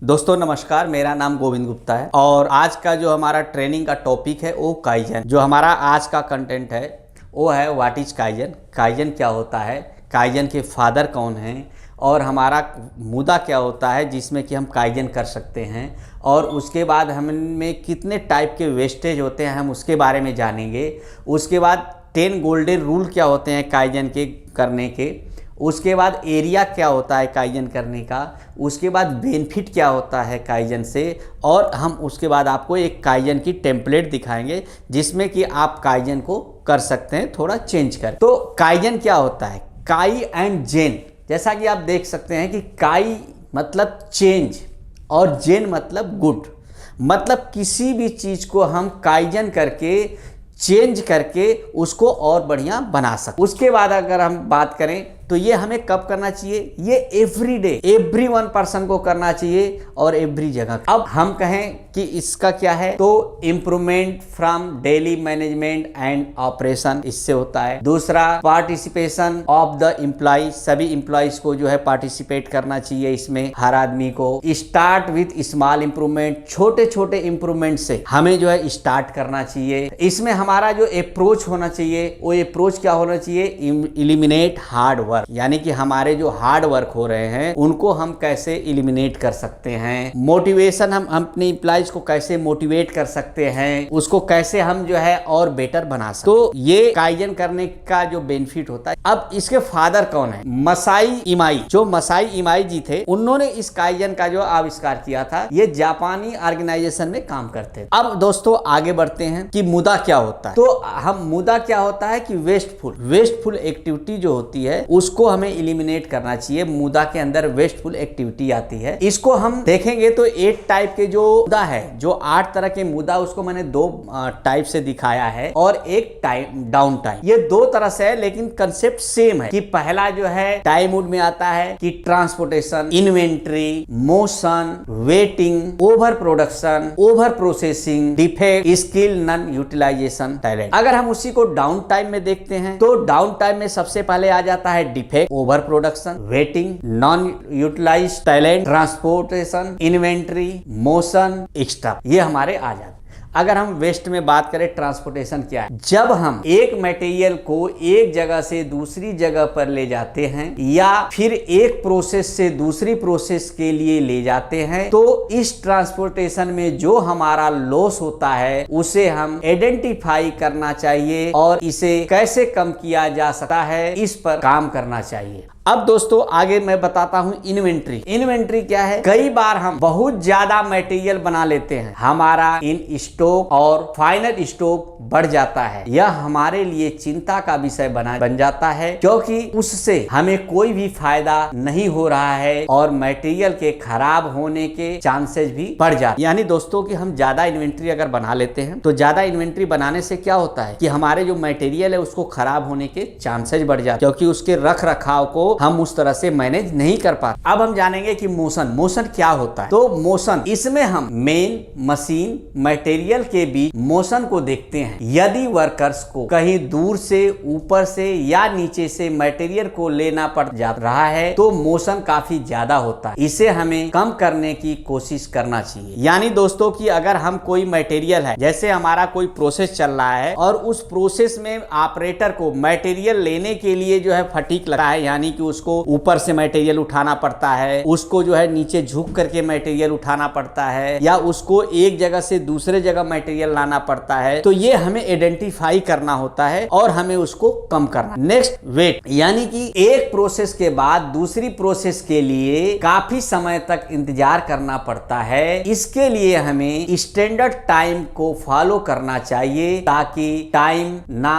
दोस्तों नमस्कार, मेरा नाम गोविंद गुप्ता है और आज का जो हमारा ट्रेनिंग का टॉपिक है वो काइजन। जो हमारा आज का कंटेंट है वो है व्हाट इज काइजन, काइजन क्या होता है, काइजन के फादर कौन हैं और हमारा मुद्दा क्या होता है जिसमें कि हम काइजन कर सकते हैं, और उसके बाद हमें कितने टाइप के वेस्टेज होते हैं हम उसके बारे में जानेंगे। उसके बाद 10 गोल्डन रूल क्या होते हैं काइजन के करने के, उसके बाद एरिया क्या होता है काइजन करने का, उसके बाद बेनिफिट क्या होता है काइजन से, और हम उसके बाद आपको एक काइजन की टेम्पलेट दिखाएंगे जिसमें कि आप काइजन को कर सकते हैं थोड़ा चेंज कर। तो काइजन क्या होता है, काई एंड जेन। जैसा कि आप देख सकते हैं कि काई मतलब चेंज और जेन मतलब गुड, मतलब किसी भी चीज़ को हम काइजन करके चेंज करके उसको और बढ़िया बना सकते। उसके बाद अगर हम बात करें तो ये हमें कब करना चाहिए, ये every day every one person को करना चाहिए और एवरी जगह। अब हम कहें कि इसका क्या है, तो improvement from daily management and operation इससे होता है। दूसरा पार्टिसिपेशन ऑफ द एम्प्लॉय, सभी एम्प्लॉयज को जो है पार्टिसिपेट करना चाहिए इसमें, हर आदमी को। स्टार्ट विथ स्मॉल इंप्रूवमेंट, छोटे छोटे इंप्रूवमेंट से हमें जो है स्टार्ट करना चाहिए। इसमें हमारा जो अप्रोच होना चाहिए वो अप्रोच क्या होना चाहिए, एलिमिनेट हार्ड वर्क, यानी कि हमारे जो हार्ड वर्क हो रहे हैं उनको हम कैसे एलिमिनेट कर सकते हैं। मोटिवेशन, हम अपने एम्प्लॉयज को कैसे मोटिवेट कर सकते हैं, उसको कैसे हम जो है और बेटर बना सकते। तो ये काइजन करने का जो बेनिफिट होता है। अब इसके फादर कौन है, मसाई इमाई। जो मसाई इमाई जी थे उन्होंने इस काइजन का जो आविष्कार किया था, ये जापानी ऑर्गेनाइजेशन में काम करते थे। अब दोस्तों आगे बढ़ते हैं कि मुद्दा क्या होता है। तो हम मुद्दा क्या होता है कि वेस्टफुल एक्टिविटी जो होती है उसको हमें एलिमिनेट करना चाहिए। मुद्दा के अंदर वेस्टफुल एक्टिविटी आती है। इसको हम देखेंगे तो 8 टाइप के जो मुद्दा है, जो 8 तरह के मुद्दा, उसको मैंने 2 टाइप से दिखाया है और एक टाइम डाउन टाइम। ये 2 तरह से है लेकिन कंसेप्ट सेम है कि पहला जो है टाइम मूड में आता है कि transportation, inventory, motion, waiting, over production, over processing, defect, skill, non utilization, talent. अगर हम उसी को डाउन टाइम में देखते हैं तो डाउन टाइम में सबसे पहले आ जाता है defect, over production, waiting, non utilized talent, transportation, inventory, motion, extra, ये हमारे आ जाते हैं। अगर हम वेस्ट में बात करें, ट्रांसपोर्टेशन क्या है, जब हम एक मटेरियल को एक जगह से दूसरी जगह पर ले जाते हैं या फिर एक प्रोसेस से दूसरी प्रोसेस के लिए ले जाते हैं, तो इस ट्रांसपोर्टेशन में जो हमारा लॉस होता है उसे हम आइडेंटिफाई करना चाहिए और इसे कैसे कम किया जा सकता है, इस पर काम करना चाहिए। अब दोस्तों आगे मैं बताता हूं इन्वेंट्री। इन्वेंट्री क्या है, कई बार हम बहुत ज्यादा मटेरियल बना लेते हैं, हमारा इन स्टॉक और फाइनल स्टॉक बढ़ जाता है। यह हमारे लिए चिंता का विषय बन जाता है क्योंकि उससे हमें कोई भी फायदा नहीं हो रहा है और मटेरियल के खराब होने के चांसेस भी बढ़ जाते हैं। यानी दोस्तों कि हम ज्यादा इन्वेंट्री अगर बना लेते हैं तो ज्यादा इन्वेंट्री बनाने से क्या होता है कि हमारे जो मटेरियल है उसको खराब होने के चांसेस बढ़ जाते हैं क्योंकि उसके रख रखाव को हम उस तरह से मैनेज नहीं कर पाते। अब हम जानेंगे कि मोशन क्या होता है। तो मोशन, इसमें हम मेन, मशीन, मटेरियल के बीच मोशन को देखते हैं। यदि वर्कर्स को कहीं दूर से, ऊपर से या नीचे से मटेरियल को लेना पड़ जा रहा है तो मोशन काफी ज्यादा होता है, इसे हमें कम करने की कोशिश करना चाहिए। यानी दोस्तों कि अगर हम कोई मटेरियल है, जैसे हमारा कोई प्रोसेस चल रहा है और उस प्रोसेस में ऑपरेटर को मटेरियल लेने के लिए जो है फटीक लगा है, यानी कि उसको ऊपर से मटेरियल उठाना पड़ता है, उसको जो है नीचे झुक करके मटेरियल उठाना पड़ता है या उसको एक जगह से दूसरे जगह मटेरियल लाना पड़ता है, तो ये हमें आइडेंटिफाई करना होता है और हमें उसको कम करना। नेक्स्ट वेट, यानी कि एक प्रोसेस के बाद दूसरी प्रोसेस के लिए काफी समय तक इंतजार करना पड़ता है। इसके लिए हमें स्टैंडर्ड टाइम को फॉलो करना चाहिए ताकि टाइम ना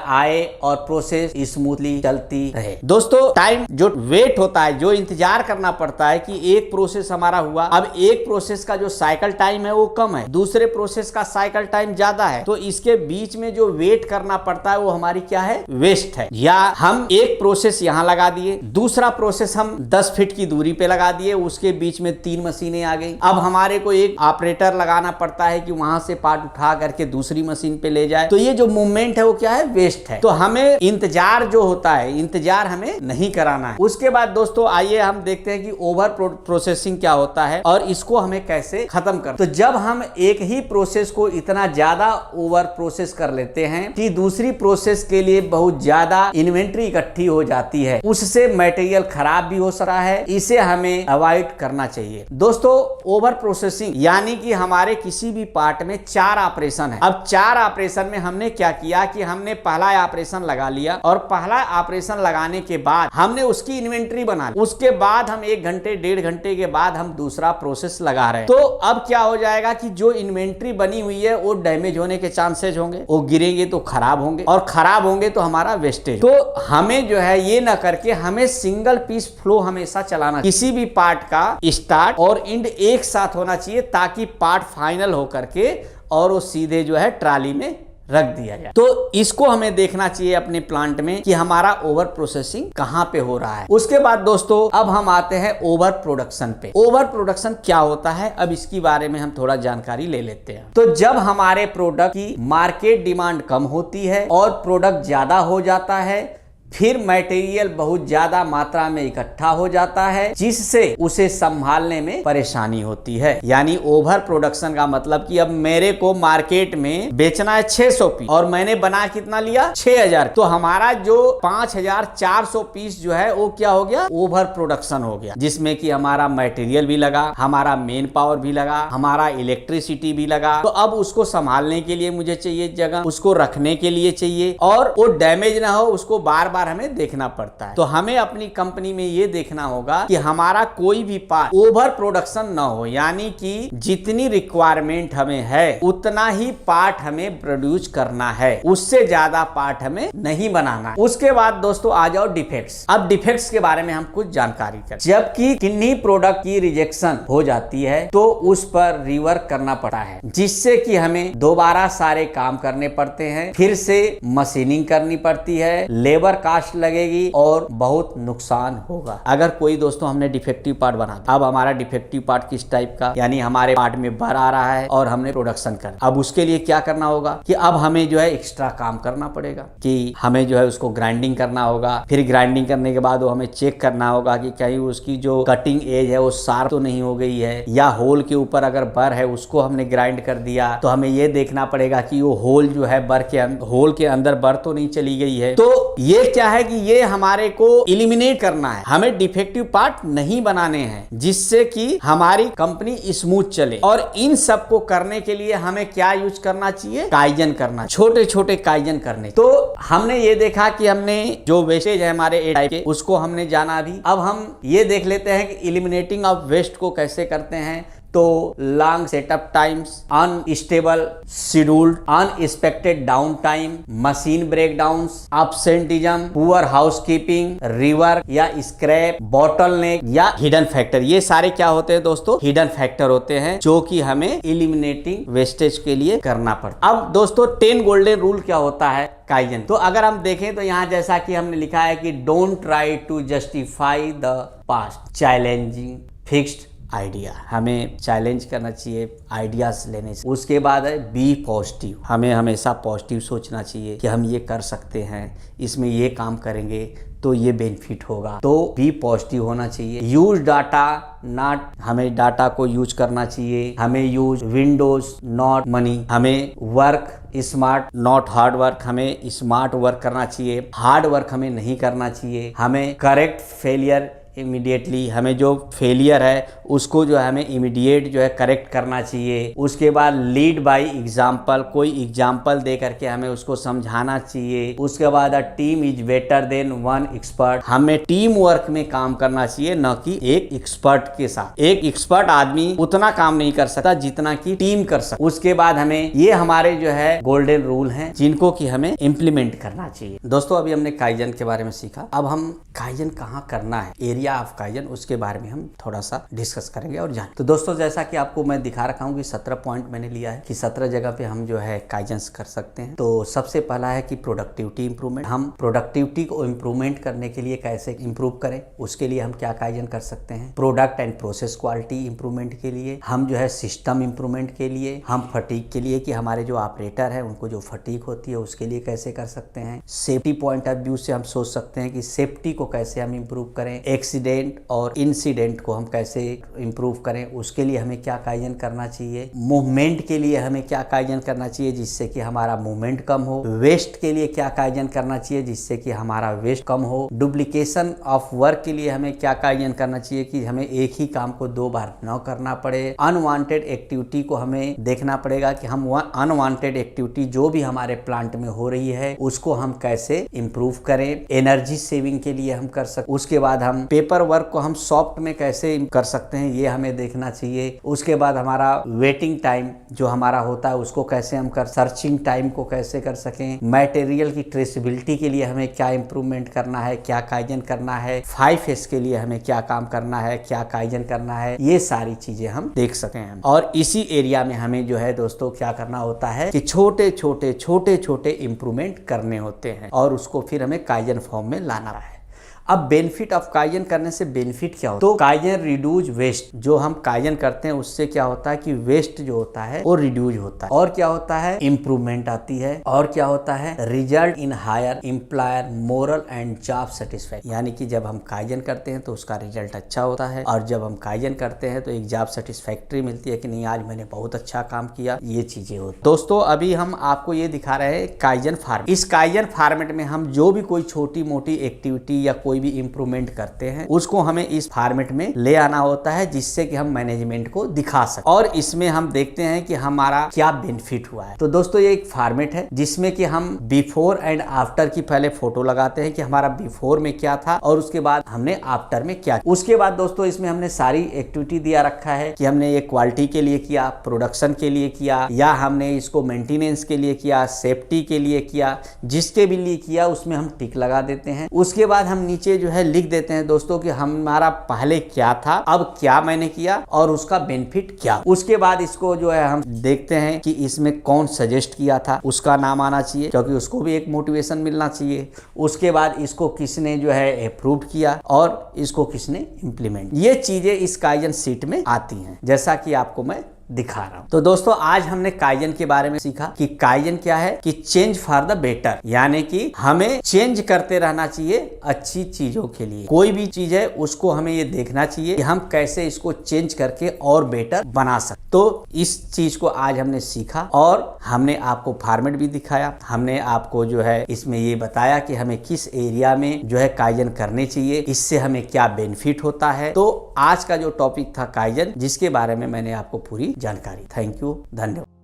आए और प्रोसेस स्मूथली चलती रहे। दोस्तों टाइम जो वेट होता है, जो इंतजार करना पड़ता है कि एक प्रोसेस हमारा हुआ, अब एक प्रोसेस का जो साइकिल टाइम है वो कम है, दूसरे प्रोसेस का साइकिल टाइम ज्यादा है, तो इसके बीच में जो वेट करना पड़ता है वो हमारी क्या है, वेस्ट है। या हम एक प्रोसेस यहां लगा दिए, दूसरा प्रोसेस हम 10 फीट की दूरी पे लगा दिए, उसके बीच में 3 मशीनें आ गई। अब हमारे को एक ऑपरेटर लगाना पड़ता है कि वहां से पार्ट उठा करके दूसरी मशीन पे ले जाए, तो ये जो मूवमेंट है वो क्या है, वेस्ट है। तो हमें इंतजार जो होता है, इंतजार हमें नहीं कराना है। उसके बाद दोस्तों आइए हम देखते हैं कि ओवर प्रोसेसिंग क्या होता है और इसको हमें कैसे खत्म कर। तो जब हम एक ही प्रोसेस को इतना ज्यादा ओवर प्रोसेस कर लेते हैं कि दूसरी प्रोसेस के लिए बहुत ज्यादा इन्वेंट्री इकट्ठी हो जाती है, उससे मटेरियल खराब भी हो सकता है। इसे हमें अवॉइड करना चाहिए। दोस्तों ओवर प्रोसेसिंग यानी कि हमारे किसी भी पार्ट में 4 ऑपरेशन है। अब 4 ऑपरेशन में हमने क्या किया कि हमने पहला ऑपरेशन लगा लिया और पहला ऑपरेशन लगाने के बाद हमने उसकी इन्वेंट्री बना ली। उसके बाद हम 1 घंटे 1.5 घंटे के बाद हम दूसरा प्रोसेस लगा रहे हैं। तो अब क्या हो जाएगा कि जो इन्वेंट्री बनी हुई है वो डैमेज होने के चांसेस होंगे, वो गिरेंगे तो खराब होंगे और खराब होंगे तो हमारा वेस्टेज। तो हमें जो है ये ना करके हमें सिंगल पीस फ्लो हमेशा चलाना, किसी भी पार्ट का स्टार्ट और एंड एक साथ होना चाहिए ताकि पार्ट फाइनल होकर के और वो सीधे जो है ट्राली में रख दिया जाए। तो इसको हमें देखना चाहिए अपने प्लांट में कि हमारा ओवर प्रोसेसिंग कहां पे हो रहा है। उसके बाद दोस्तों अब हम आते हैं ओवर प्रोडक्शन पे। ओवर प्रोडक्शन क्या होता है, अब इसके बारे में हम थोड़ा जानकारी ले लेते हैं। तो जब हमारे प्रोडक्ट की मार्केट डिमांड कम होती है और प्रोडक्ट ज्यादा हो जाता है, फिर मटेरियल बहुत ज्यादा मात्रा में इकट्ठा हो जाता है, जिससे उसे संभालने में परेशानी होती है। यानी ओवर प्रोडक्शन का मतलब कि अब मेरे को मार्केट में बेचना है 600 पीस और मैंने बना कितना लिया 6000, तो हमारा जो 5400 पीस जो है वो क्या हो गया, ओवर प्रोडक्शन हो गया, जिसमें कि हमारा मटेरियल भी लगा, हमारा मेन पावर भी लगा, हमारा इलेक्ट्रिसिटी भी लगा। तो अब उसको संभालने के लिए मुझे चाहिए जगह, उसको रखने के लिए चाहिए और वो डैमेज ना हो, उसको बार बार हमें देखना पड़ता है। तो हमें अपनी कंपनी में ये देखना होगा कि हमारा कोई भी पार्ट ओवर प्रोडक्शन ना हो, यानी कि जितनी रिक्वायरमेंट हमें है उतना ही पार्ट हमें प्रोड्यूस करना है, उससे ज्यादा पार्ट हमें नहीं बनाना है। उसके बाद दोस्तों आ जाओ डिफेक्ट्स। अब डिफेक्ट्स के बारे में हम कुछ जानकारी करें। जबकि किन्हीं प्रोडक्ट की रिजेक्शन हो जाती है तो उस पर रिवर्क करना पड़ता है, जिससे कि हमें दोबारा सारे काम करने पड़ते हैं, फिर से मशीनिंग करनी पड़ती है, लेबर कास्ट लगेगी और बहुत नुकसान होगा। अगर कोई दोस्तों हमने डिफेक्टिव पार्ट बना, अब हमारा डिफेक्टिव पार्ट किस टाइप का, यानी हमारे पार्ट में बर आ रहा है और हमने प्रोडक्शन कर, अब उसके लिए क्या करना होगा कि अब हमें जो है एक्स्ट्रा काम करना पड़ेगा कि हमें जो है उसको ग्राइंडिंग करना होगा। फिर ग्राइंडिंग करने के बाद वो हमें चेक करना होगा कि कहीं उसकी जो कटिंग एज है वो शार्प तो नहीं हो गई है, या होल के ऊपर अगर बर है उसको हमने ग्राइंड कर दिया तो हमें ये देखना पड़ेगा कि वो होल जो है बर के होल के अंदर बर तो नहीं चली गई है। तो ये क्या है कि ये हमारे को इलिमिनेट करना है, हमें डिफेक्टिव पार्ट नहीं बनाने हैं, जिससे कि हमारी कंपनी स्मूथ चले। और इन सब को करने के लिए हमें क्या यूज करना चाहिए, काइजन करना, छोटे छोटे काइजन करने। तो हमने ये देखा कि हमने जो वेस्टेज है हमारे ए टाइप के उसको हमने जाना। अभी अब हम ये देख लेते हैं कि इलिमिनेटिंग ऑफ वेस्ट को कैसे करते हैं। तो long setup times, unstable scheduled, unexpected down time, machine breakdowns, absenteeism, poor housekeeping, rework या स्क्रैप, बॉटलनेक या हिडन फैक्टर, ये सारे क्या होते हैं दोस्तों, हिडन फैक्टर होते हैं जो कि हमें इलिमिनेटिंग वेस्टेज के लिए करना पड़ता है। अब दोस्तों 10 गोल्डन रूल क्या होता है काइजन। तो अगर हम देखें तो यहाँ जैसा कि हमने लिखा है कि don't try to justify the past, challenging fixed idea, हमें चैलेंज करना चाहिए, आइडियाज लेने से। उसके बाद है बी पॉजिटिव, हमें हमेशा पॉजिटिव सोचना चाहिए कि हम ये कर सकते हैं, इसमें ये काम करेंगे तो ये बेनिफिट होगा, तो बी पॉजिटिव होना चाहिए। यूज डाटा नॉट, हमें डाटा को यूज करना चाहिए, हमें यूज विंडोज नॉट मनी, हमें work smart not hard work, हमें स्मार्ट वर्क करना चाहिए, हार्ड वर्क हमें नहीं करना चाहिए, हमें करेक्ट फेलियर इमीडिएटली, हमें जो फेलियर है उसको जो है हमें इमीडिएट जो है करेक्ट करना चाहिए। उसके बाद लीड बाय एग्जाम्पल, कोई एग्जाम्पल दे करके हमें उसको समझाना चाहिए। उसके बाद a team is better than one expert, हमें टीम वर्क में काम करना चाहिए न कि एक एक्सपर्ट के साथ। एक एक्सपर्ट आदमी उतना काम नहीं कर सकता जितना कि टीम कर सकता। उसके बाद हमें ये हमारे जो है गोल्डन रूल हैं जिनको कि हमें इम्प्लीमेंट करना चाहिए। दोस्तों अभी हमने काइजन के बारे में सीखा, अब हम काइजन कहाँ करना है, एरिया आइडिया ऑफ काइजन, उसके बारे में हम थोड़ा सा डिस्कस करेंगे और जान। तो दोस्तों जैसा कि आपको मैं दिखा रखा हूँ कि 17 पॉइंट मैंने लिया है कि 17 जगह पे हम जो है काइजन्स कर सकते हैं। तो सबसे पहला है कि प्रोडक्टिविटी इंप्रूवमेंट। हम प्रोडक्टिविटी को इम्प्रूवमेंट करने के लिए कैसे इंप्रूव करें, उसके लिए हम क्या काइजन कर सकते हैं। Product and process quality improvement के लिए, हम जो है सिस्टम इंप्रूवमेंट के लिए, हम फटीक के लिए कि हमारे जो ऑपरेटर है उनको जो फटीक होती है उसके लिए कैसे कर सकते हैं। सेफ्टी पॉइंट ऑफ व्यू से हम सोच सकते हैं कि सेफ्टी को कैसे हम इंप्रूव करें। एक्सीडेंट और इंसिडेंट को हम कैसे इंप्रूव करें, उसके लिए हमें क्या काइजन करना चाहिए। मूवमेंट के लिए हमें क्या काइजन करना चाहिए जिससे कि हमारा मूवमेंट कम हो। वेस्ट के लिए क्या काइजन करना चाहिए जिससे कि हमारा वेस्ट कम हो। डुप्लीकेशन ऑफ वर्क के लिए हमें क्या काइजन करना चाहिए कि हमें एक ही काम को 2 बार न करना पड़े। अनवांटेड एक्टिविटी को हमें देखना पड़ेगा कि हम अनवांटेड एक्टिविटी जो भी हमारे प्लांट में हो रही है उसको हम कैसे इंप्रूव करें। एनर्जी सेविंग के लिए हम कर सकते। उसके बाद हम पेपर वर्क को हम सॉफ्ट में कैसे कर सकते हैं ये हमें देखना चाहिए। उसके बाद हमारा वेटिंग टाइम जो हमारा होता है उसको कैसे हम कर, सर्चिंग टाइम को कैसे कर सकें। मटेरियल की ट्रेसेबिलिटी के लिए हमें क्या इंप्रूवमेंट करना है, क्या काइजन करना है। 5S के लिए हमें क्या काम करना है, क्या काइजन करना है, ये सारी चीजें हम देख सकें हैं। और इसी एरिया में हमें जो है दोस्तों क्या करना होता है कि छोटे छोटे इंप्रूवमेंट करने होते हैं और उसको फिर हमें काइजन फॉर्म में लाना है। अब बेनिफिट ऑफ काइजन करने से बेनिफिट क्या होता है, तो काइजन रिड्यूज वेस्ट। जो हम काइजन करते हैं उससे क्या होता है कि वेस्ट जो होता है वो रिड्यूज होता है। और क्या होता है, इंप्रूवमेंट आती है। और क्या होता है, result in higher employer morale and job satisfaction. यानी कि जब हम काइजन करते हैं तो उसका रिजल्ट अच्छा होता है और जब हम काइजन करते हैं तो एक जॉब सेटिस्फैक्ट्री मिलती है कि नहीं आज मैंने बहुत अच्छा काम किया, ये चीजें होती। दोस्तों अभी हम आपको ये दिखा रहे हैं काइजन फॉर्मेट। इस काइजन फॉर्मेट में हम जो भी कोई छोटी मोटी एक्टिविटी या कोई भी इंप्रूवमेंट करते हैं उसको हमें इस फॉर्मेट में ले आना होता है जिससे कि हम मैनेजमेंट को दिखा सकें और इसमें हम देखते हैं कि हमारा क्या बेनिफिट हुआ है। तो दोस्तों ये एक फॉर्मेट है जिसमें कि हम बिफोर एंड आफ्टर की पहले फोटो लगाते हैं कि हमारा बिफोर में क्या था और उसके बाद हमने आफ्टर में क्या। उसके बाद दोस्तों इसमें हमने सारी एक्टिविटी दिया रखा है कि हमने ये क्वालिटी के लिए किया, प्रोडक्शन के लिए किया, या हमने इसको मेंटेनेंस के लिए किया, सेफ्टी के लिए किया, जिसके भी लिए किया उसमें हम टिक लगा देते हैं। उसके बाद हम नीचे जो है लिख देते हैं दोस्तों कि हमारा पहले क्या था, अब क्या मैंने किया और उसका बेनिफिट क्या। उसके बाद इसको जो है हम देखते हैं कि इसमें कौन सजेस्ट किया था, उसका नाम आना चाहिए क्योंकि उसको भी एक मोटिवेशन मिलना चाहिए। उसके बाद इसको किसने जो है अप्रूव किया और इसको किसने इम्प्लीमेंट, ये चीजें इस काइजन सीट में आती हैं जैसा कि आपको मैं दिखा रहा हूं। तो दोस्तों आज हमने काइजन के बारे में सीखा कि काइजन क्या है कि चेंज फॉर द बेटर, यानी कि हमें चेंज करते रहना चाहिए अच्छी चीजों के लिए। कोई भी चीज है उसको हमें ये देखना चाहिए कि हम कैसे इसको चेंज करके और बेटर बना सकते। तो इस चीज को आज हमने सीखा और हमने आपको फॉर्मेट भी दिखाया। हमने आपको जो है इसमें ये बताया कि हमें किस एरिया में जो है काइजन करने चाहिए, इससे हमें क्या बेनिफिट होता है। तो आज का जो टॉपिक था काइजन, जिसके बारे में मैंने आपको पूरी जानकारी। थैंक यू, धन्यवाद।